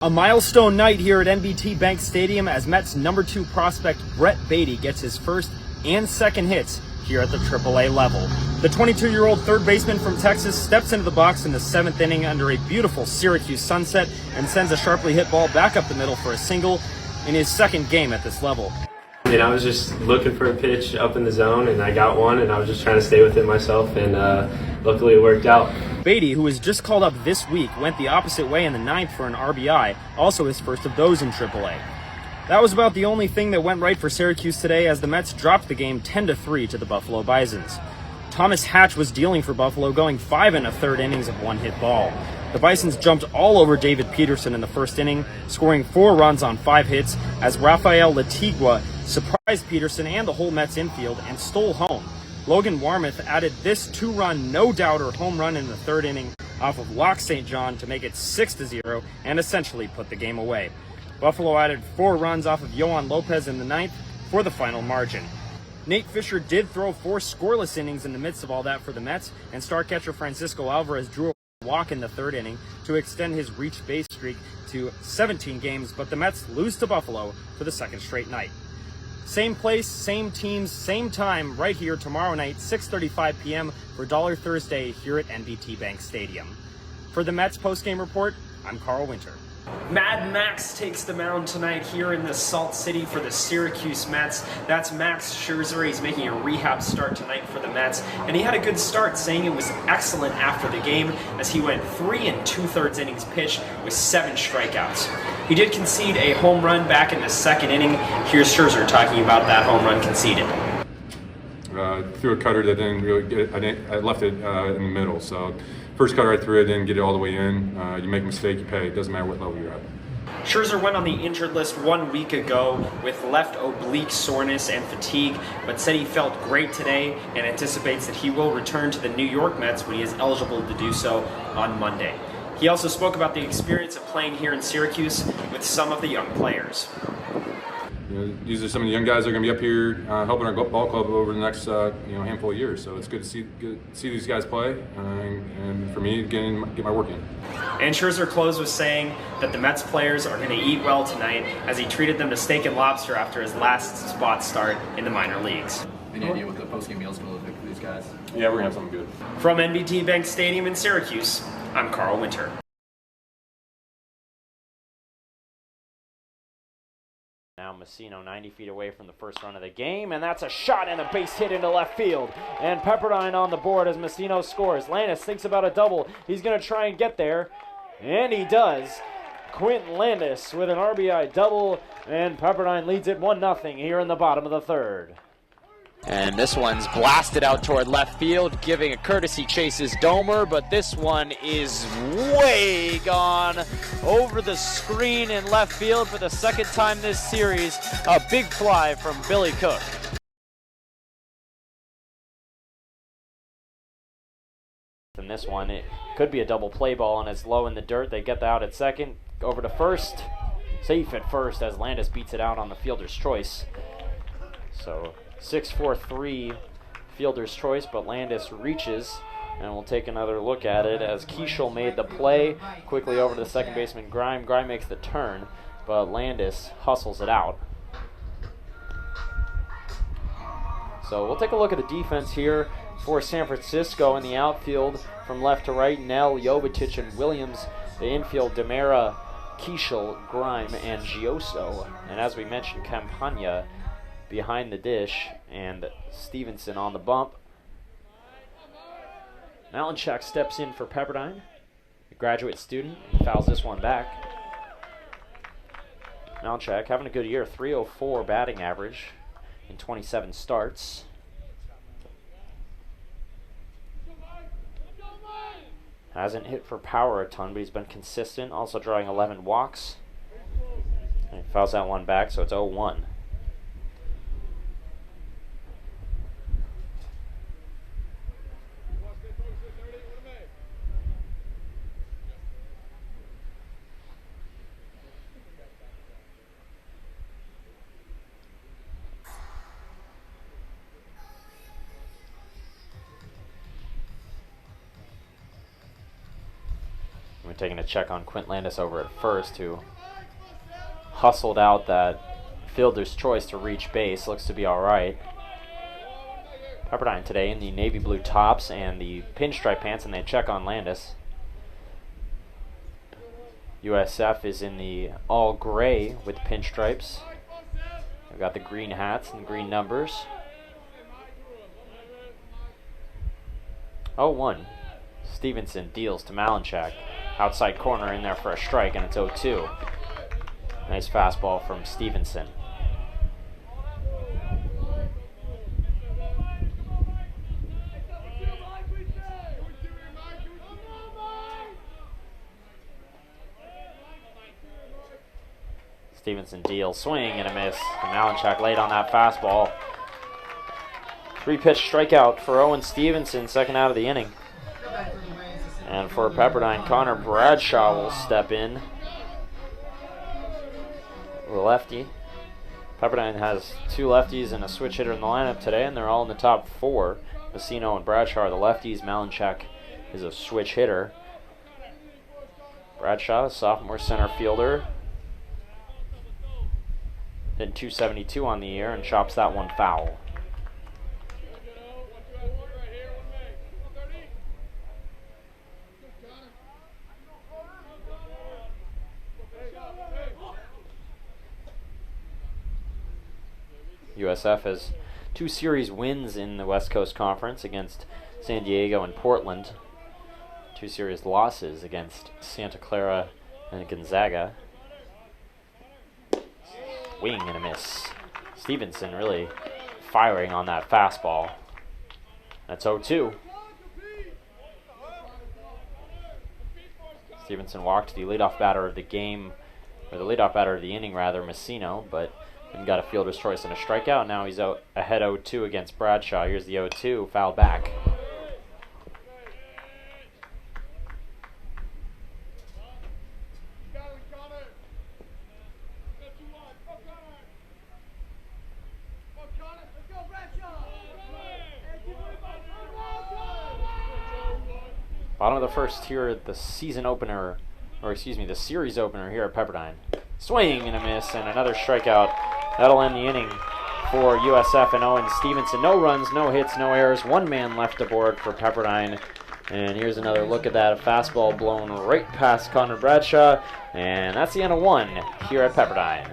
A milestone night here at NBT Bank Stadium as Mets number 2 prospect Brett Baty gets his first and second hits here at the AAA level. The 22-year-old third baseman from Texas steps into the box in the 7th inning under a beautiful Syracuse sunset and sends a sharply hit ball back up the middle for a single in his second game at this level. And I was just looking for a pitch up in the zone, and I got one, and I was just trying to stay with it myself, and luckily it worked out. Baty, who was just called up this week, went the opposite way in the 9th for an RBI, also his first of those in AAA. That was about the only thing that went right for Syracuse today as the Mets dropped the game 10-3 to the Buffalo Bisons. Thomas Hatch was dealing for Buffalo, going 5 1/3 innings of one-hit ball. The Bisons jumped all over David Peterson in the first inning, scoring 4 runs on 5 hits as Rafael Latigua surprised Peterson and the whole Mets infield and stole home. Logan Warmoth added this 2-run no-doubter home run in the 3rd inning off of Locke St. John to make it 6-0 and essentially put the game away. Buffalo added 4 runs off of Yohan Lopez in the 9th for the final margin. Nate Fisher did throw 4 scoreless innings in the midst of all that for the Mets, and star catcher Francisco Alvarez drew a walk in the 3rd inning to extend his reach base streak to 17 games, but the Mets lose to Buffalo for the 2nd straight night. Same place, same teams, same time, right here tomorrow night, 6:35 p.m. for Dollar Thursday here at NBT Bank Stadium. For the Mets postgame report, I'm Karl Winter. Mad Max takes the mound tonight here in the Salt City for the Syracuse Mets. That's Max Scherzer. He's making a rehab start tonight for the Mets, and he had a good start, saying it was excellent after the game as he went 3 2/3 innings pitched with 7 strikeouts. He did concede a home run back in the 2nd inning. Here's Scherzer talking about that home run conceded. Threw a cutter that didn't really get it. I left it in the middle, so first cutter I threw, I didn't get it all the way in. You make a mistake, you pay. It doesn't matter what level you're at. Scherzer went on the injured list 1 week ago with left oblique soreness and fatigue, but said he felt great today and anticipates that he will return to the New York Mets when he is eligible to do so on Monday. He also spoke about the experience of playing here in Syracuse with some of the young players. These are some of the young guys that are going to be up here helping our ball club over the next handful of years. So it's good to see these guys play, and for me to get my work in. And Scherzer closed with saying that the Mets players are going to eat well tonight as he treated them to steak and lobster after his last spot start in the minor leagues. Any idea what the postgame meal's going to look like for these guys? Yeah, we're going to have something good. From NBT Bank Stadium in Syracuse, I'm Karl Winter. Now Messino 90 feet away from the first run of the game, and that's a shot and a base hit into left field. And Pepperdine on the board as Messino scores. Landis thinks about a double. He's going to try and get there, and he does. Quentin Landis with an RBI double, and Pepperdine leads it 1-0 here in the bottom of the 3rd. And this one's blasted out toward left field, giving a courtesy chase is Domer, but this one is way gone over the screen in left field for the 2nd time this series. A big fly from Billy Cook. And this one, it could be a double play ball, and it's low in the dirt. They get out at second, over to first. Safe at first as Landis beats it out on the fielder's choice. So 6-4-3 fielder's choice, but Landis reaches, and we'll take another look at it as Keishel made the play. Quickly over to the second baseman, Grime. Grime makes the turn, but Landis hustles it out. So we'll take a look at the defense here for San Francisco in the outfield from left to right. Nell, Jovetic, and Williams. The infield, Demera, Keishel, Grime, and Gioso. And as we mentioned, Campagna behind the dish, and Stevenson on the bump. Malinchak steps in for Pepperdine, a graduate student. He fouls this one back. Malinchak having a good year, 304 batting average in 27 starts. Hasn't hit for power a ton, but he's been consistent, also drawing 11 walks. And he fouls that one back, so it's 0-1. taking a check on Quint Landis over at first, who hustled out that fielder's choice to reach base. Looks to be all right. Pepperdine today in the navy blue tops and the pinstripe pants, and they check on Landis. USF is in the all gray with pinstripes. They've got the green hats and green numbers. 0-1. Stevenson deals to Malinchak. Outside corner in there for a strike, and it's 0-2. Nice fastball from Stevenson. Stevenson deals, swing and a miss. And Malinchak late on that fastball. 3-pitch strikeout for Owen Stevenson, second out of the inning. And for Pepperdine, Connor Bradshaw will step in. The lefty. Pepperdine has 2 lefties and a switch hitter in the lineup today, and they're all in the top 4. Messino and Bradshaw are the lefties. Malinchak is a switch hitter. Bradshaw, a sophomore center fielder. Then 272 on the year and chops that one foul. USF has 2 series wins in the West Coast Conference against San Diego and Portland. 2 series losses against Santa Clara and Gonzaga. Swing and a miss. Stevenson really firing on that fastball. That's 0-2. Stevenson walked the leadoff batter of the game, or the leadoff batter of the inning rather, Messino, but then got a fielder's choice and a strikeout. Now he's ahead 0-2 against Bradshaw. Here's the 0-2, foul back. Bottom of the first here, the season opener, or excuse me, the series opener here at Pepperdine. Swing and a miss, and another strikeout. That'll end the inning for USF and Owen Stevenson. No runs, no hits, no errors. 1 man left aboard for Pepperdine. And here's another look at that. A fastball blown right past Connor Bradshaw. And that's the end of 1 here at Pepperdine.